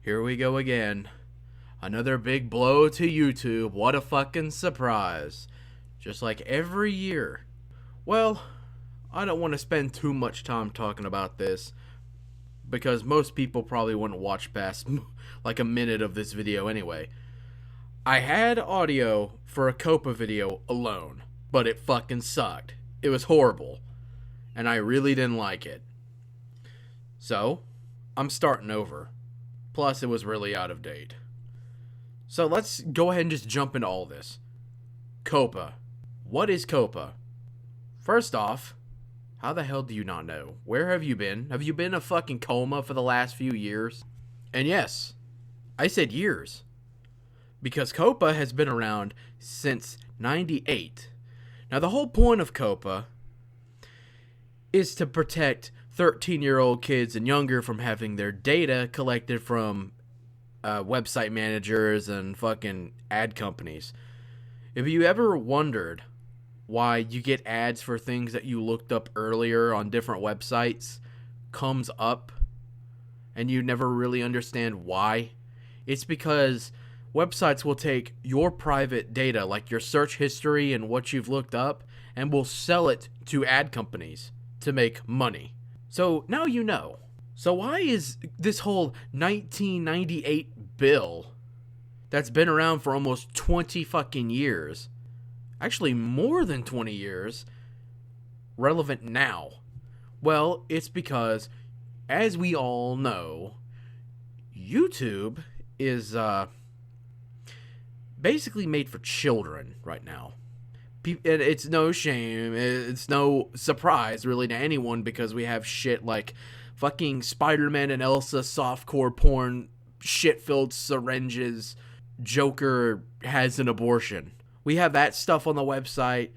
Here we go again. Another big blow to YouTube. What a fucking surprise. Just like every year. Well, I don't want to spend too much time talking about this, because most people probably wouldn't watch past like a minute of this video anyway. I had audio for a Coppa video alone, but it fucking sucked. It was horrible, and I really didn't like it. So, I'm starting over. Plus, it was really out of date. So let's go ahead and just jump into all this. Coppa. What is Coppa? First off, how the hell do you not know? Where have you been? Have you been in a fucking coma for the last few years? And yes, I said years. Because Coppa has been around since '98. Now the whole point of Coppa is to protect 13-year-old kids and younger from having their data collected from website managers and fucking ad companies. If you ever wondered why you get ads for things that you looked up earlier on different websites comes up and you never really understand why, it's because websites will take your private data, like your search history and what you've looked up, and will sell it to ad companies to make money. So now you know. So why is this whole 1998 bill that's been around for almost 20 fucking years, actually more than 20 years, relevant now? Well, it's because, as we all know, YouTube is basically made for children right now. And it's no shame, it's no surprise really to anyone, because we have shit like fucking Spider-Man and Elsa softcore porn, shit-filled syringes, Joker has an abortion. We have that stuff on the website,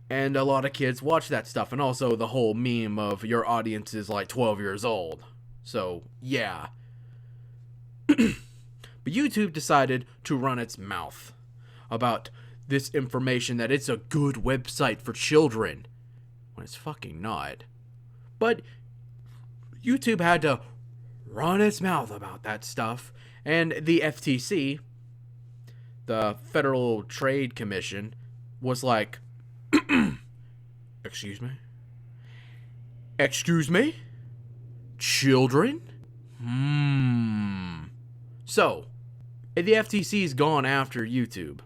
and a lot of kids watch that stuff, and also the whole meme of your audience is like 12 years old. So, yeah. But YouTube decided to run its mouth about this information that it's a good website for children, when it's fucking not. But YouTube had to run its mouth about that stuff, and the FTC, the Federal Trade Commission, was like, excuse me? Excuse me? Children? So, the FTC's gone after YouTube,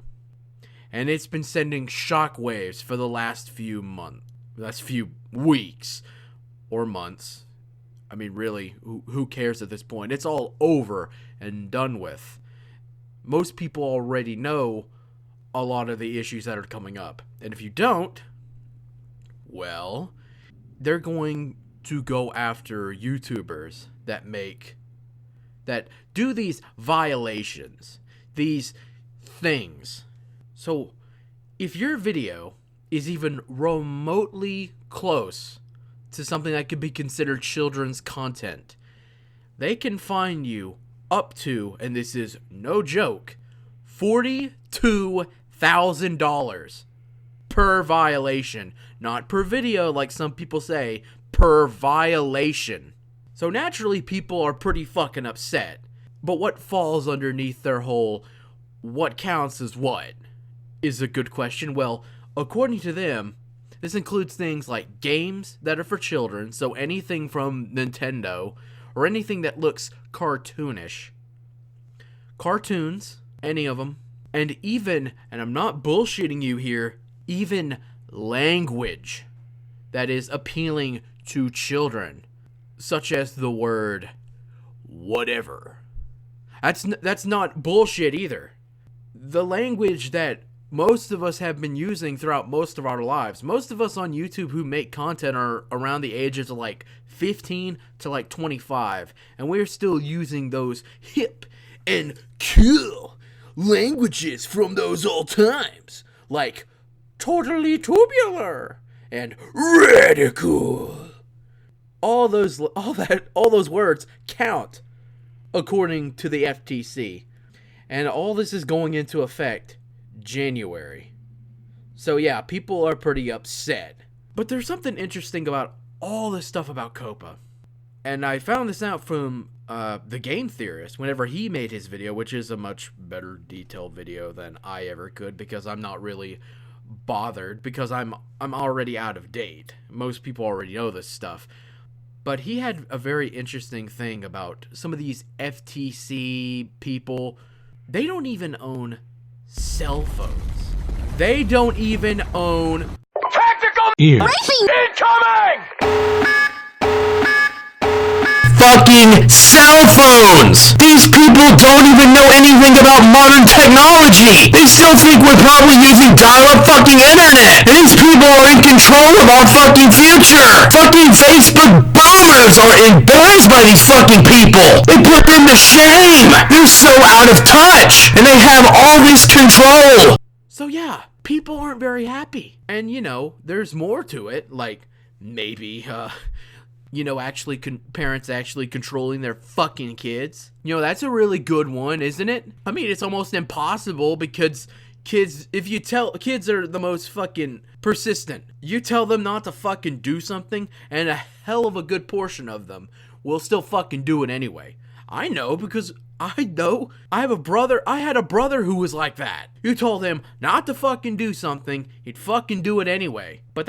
and it's been sending shockwaves for the last few weeks or months. I mean, really, who cares at this point? It's all over and done with. Most people already know a lot of the issues that are coming up. And if you don't, well, they're going to go after YouTubers that do these violations, these things. So, if your video is even remotely close to something that could be considered children's content, they can fine you up to, and this is no joke, $42,000 per violation. Not per video like some people say, per violation. So naturally people are pretty fucking upset. But what falls underneath their whole what counts as what is a good question. Well, according to them, this includes things like games that are for children, so anything from Nintendo, or anything that looks cartoonish. Cartoons, any of them. And even, and I'm not bullshitting you here, even language that is appealing to children, such as the word whatever. That's not bullshit either. The language that most of us have been using throughout most of our lives. Most of us on YouTube who make content are around the ages of like 15 to like 25. And we're still using those hip and cool languages from those old times. Like totally tubular and radical. All those words count according to the FTC. And all this is going into effect January. So yeah, people are pretty upset. But there's something interesting about all this stuff about Coppa. And I found this out from the Game Theorist, whenever he made his video, which is a much better detailed video than I ever could, because I'm not really bothered, because I'm already out of date. Most people already know this stuff. But he had a very interesting thing about some of these FTC people. They don't even own cell phones. They don't even own tactical incoming! Fucking cell phones! These people don't even know anything about modern technology! They still think we're probably using dial-up fucking internet! And these people are in control of our fucking future! Fucking Facebook boomers are embarrassed by these fucking people! They put them to shame! They're so out of touch! And they have all this control! So yeah, people aren't very happy. And you know, there's more to it, like maybe, parents actually controlling their fucking kids. You know, that's a really good one, isn't it? I mean, it's almost impossible because kids are the most fucking persistent. You tell them not to fucking do something, and a hell of a good portion of them will still fucking do it anyway. I know because I know. I had a brother who was like that. You told him not to fucking do something, he'd fucking do it anyway. But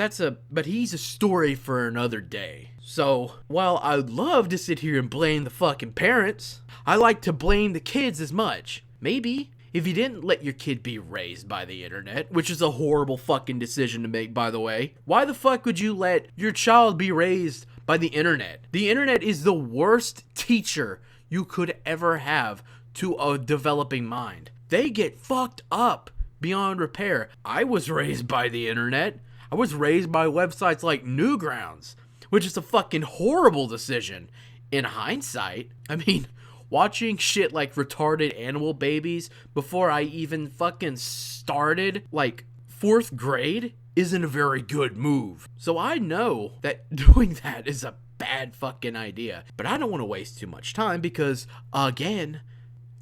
he's a story for another day. So, while I'd love to sit here and blame the fucking parents, I like to blame the kids as much. Maybe if you didn't let your kid be raised by the internet, which is a horrible fucking decision to make, by the way, why the fuck would you let your child be raised by the internet? The internet is the worst teacher you could ever have to a developing mind. They get fucked up beyond repair. I was raised by the internet. I was raised by websites like Newgrounds, which is a fucking horrible decision. In hindsight, I mean, watching shit like retarded animal babies before I even fucking started, like, 4th grade isn't a very good move. So I know that doing that is a bad fucking idea. But I don't want to waste too much time because, again,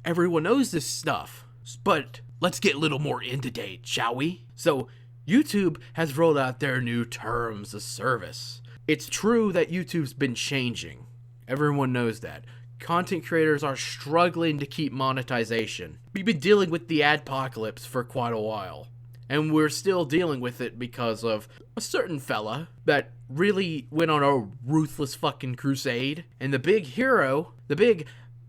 everyone knows this stuff. But let's get a little more into date, shall we? So, YouTube has rolled out their new terms of service. It's true that YouTube's been changing. Everyone knows that. Content creators are struggling to keep monetization. We've been dealing with the adpocalypse for quite a while. And we're still dealing with it because of a certain fella that really went on a ruthless fucking crusade. And the big hero, the big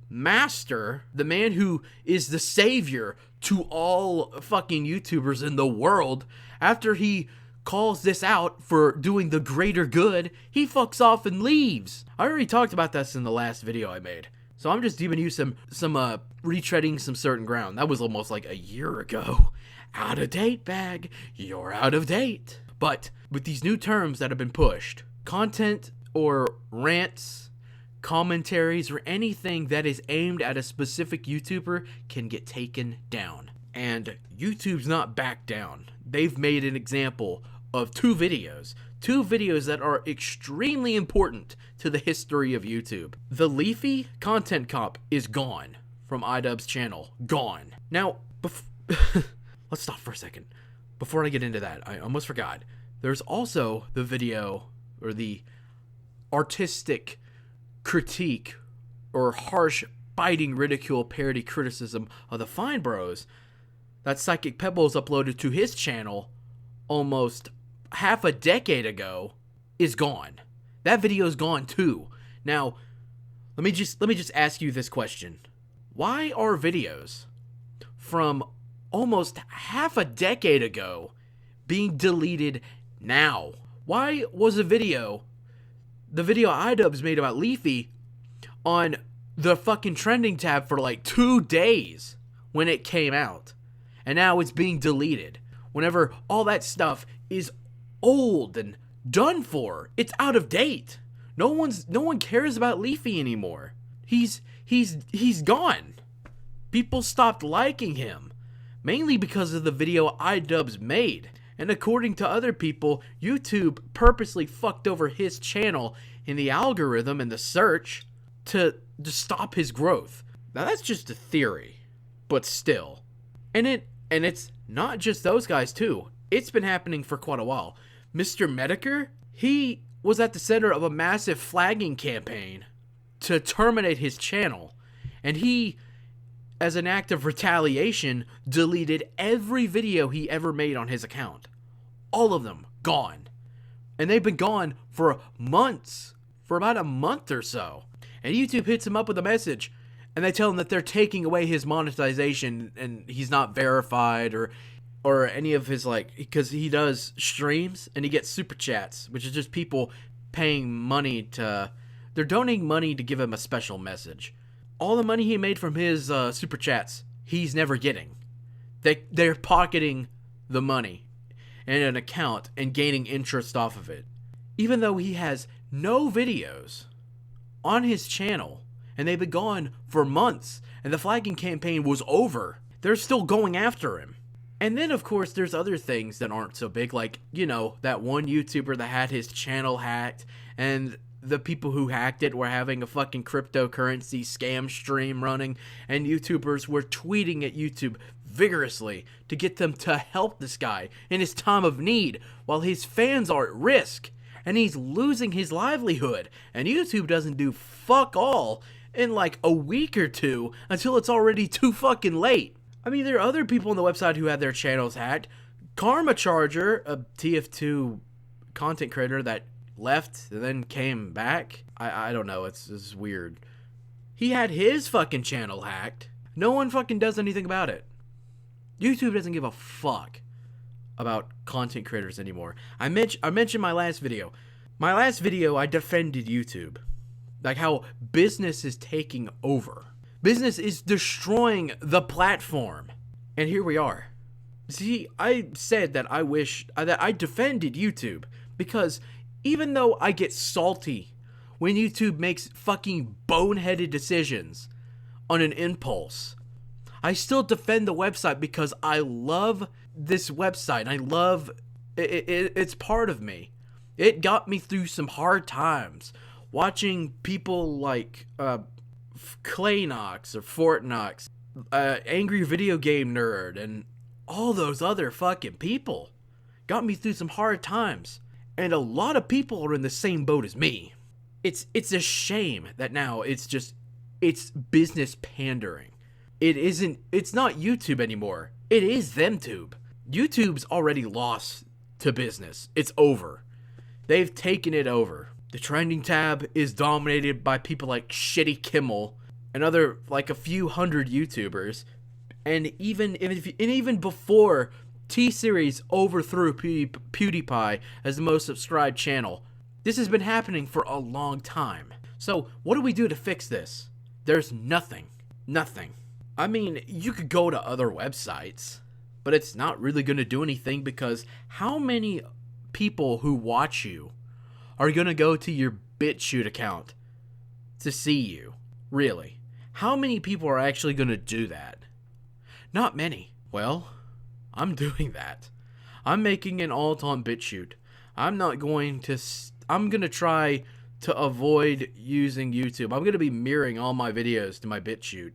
master, the man who is the savior to all fucking YouTubers in the world, after he calls this out for doing the greater good, he fucks off and leaves. I already talked about this in the last video I made. So I'm just giving you some retreading some certain ground. That was almost like a year ago. Out of date, bag. You're out of date. But with these new terms that have been pushed, content or rants, commentaries, or anything that is aimed at a specific YouTuber can get taken down. And YouTube's not back down. They've made an example of two videos that are extremely important to the history of YouTube. The Leafy content comp is gone from iDubbbz's channel. Gone. Now, let's stop for a second. Before I get into that, I almost forgot. There's also the video, or the artistic critique, or harsh, biting ridicule, parody criticism of the Fine Bros that Psychic Pebbles uploaded to his channel almost half a decade ago is gone. That video is gone too. Now, let me just ask you this question. Why are videos from almost half a decade ago being deleted now? Why was the video iDubbbz made about Leafy on the fucking trending tab for like 2 days when it came out, and now it's being deleted whenever all that stuff is old and done for? It's out of date. No one cares about Leafy anymore. He's gone. People stopped liking him, mainly because of the video iDubbbz made. And according to other people, YouTube purposely fucked over his channel in the algorithm and the search to stop his growth. Now that's just a theory, but still. And it's not just those guys too. It's been happening for quite a while. Mr. Medicare, he was at the center of a massive flagging campaign to terminate his channel. And he, as an act of retaliation, deleted every video he ever made on his account. All of them gone. And they've been gone for months. For about a month or so. And YouTube hits him up with a message. And they tell him that they're taking away his monetization. And he's not verified or any of his, like, because he does streams and he gets super chats, which is just people paying money to, they're donating money to give him a special message. All the money he made from his super chats, he's never getting. They're pocketing the money in an account and gaining interest off of it. Even though he has no videos on his channel and they've been gone for months and the flagging campaign was over, they're still going after him. And then, of course, there's other things that aren't so big, like, you know, that one YouTuber that had his channel hacked, and the people who hacked it were having a fucking cryptocurrency scam stream running, and YouTubers were tweeting at YouTube vigorously to get them to help this guy in his time of need, while his fans are at risk, and he's losing his livelihood, and YouTube doesn't do fuck all in like a week or two until it's already too fucking late. I mean, there are other people on the website who had their channels hacked. Karma Charger, a TF2 content creator that left and then came back. I don't know. It's weird. He had his fucking channel hacked. No one fucking does anything about it. YouTube doesn't give a fuck about content creators anymore. I mentioned my last video. My last video, I defended YouTube. Like how business is taking over. Business is destroying the platform. And here we are. See, I said that I defended YouTube because even though I get salty when YouTube makes fucking boneheaded decisions on an impulse, I still defend the website because I love this website. I love it's part of me. It got me through some hard times watching people like Claynox or Fortnox, Angry Video Game Nerd, and all those other fucking people got me through some hard times. And a lot of people are in the same boat as me. It's a shame that now it's business pandering. It's not YouTube anymore. It is ThemTube. YouTube's already lost to business. It's over. They've taken it over. The trending tab is dominated by people like Shitty Kimmel and other, like, a few hundred YouTubers. And even before T-Series overthrew PewDiePie as the most subscribed channel, this has been happening for a long time. So what do we do to fix this? There's nothing. Nothing. I mean, you could go to other websites, but it's not really going to do anything because how many people who watch you are going to go to your BitChute account to see you? Really? How many people are actually going to do that? Not many. Well, I'm doing that. I'm making an alt on BitChute. I'm going to try to avoid using YouTube. I'm going to be mirroring all my videos to my BitChute.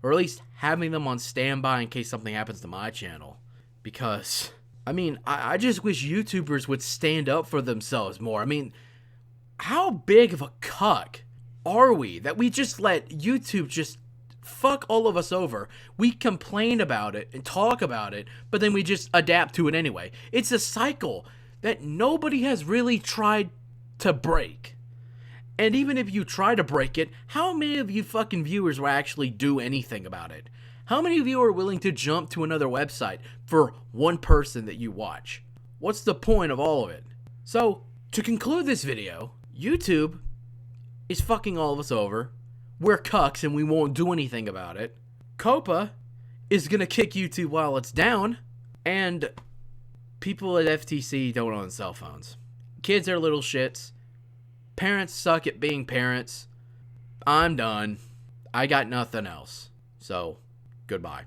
Or at least having them on standby in case something happens to my channel. Because, I mean, I just wish YouTubers would stand up for themselves more. I mean, how big of a cuck are we that we just let YouTube just fuck all of us over? We complain about it and talk about it, but then we just adapt to it anyway. It's a cycle that nobody has really tried to break. And even if you try to break it, how many of you fucking viewers will actually do anything about it? How many of you are willing to jump to another website for one person that you watch? What's the point of all of it? So, to conclude this video, YouTube is fucking all of us over. We're cucks and we won't do anything about it. Coppa is gonna kick YouTube while it's down. And people at FTC don't own cell phones. Kids are little shits. Parents suck at being parents. I'm done. I got nothing else. So, goodbye.